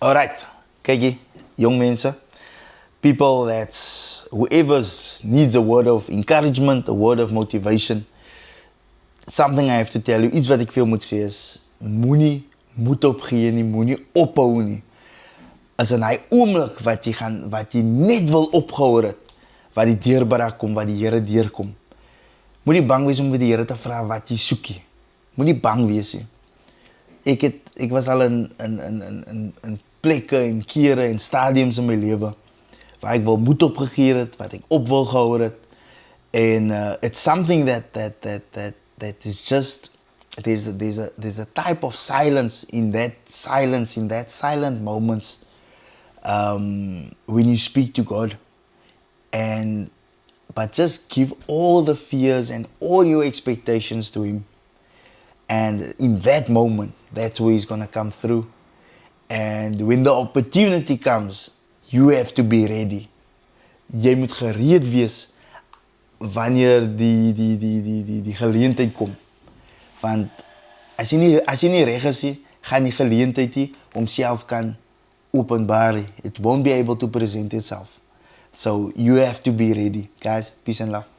Alright, kijk je, young mensen. People whoever needs a word of encouragement, a word of motivation. Something I have to tell you, iets wat ik veel moet zeggen is, moenie moed opgee nie, moenie ophou nie. As in hy oomblik wat jy net wil opgehou het, wat die deurbraak kom, wat die Here deurkom. Moenie bang wees om vir die Here te vra wat jy soek nie. Moenie bang wees nie. Ek was al in plekke en kere en stadiums in my lewe waar ek wel moed opgegee het, wat ek op wil gehou het. En it's something that is just there's a type of silence in that silent moments when you speak to God. But just give all the fears and all your expectations to Him. And in that moment, that's where He's gonna come through. And when the opportunity comes, you have to be ready. Jy moet gereed wees wanneer die geleentheid kom. Want as jy nie reg is nie, gaan die geleentheid nie homself kan openbaar. It won't be able to present itself. So you have to be ready. Guys, peace and love.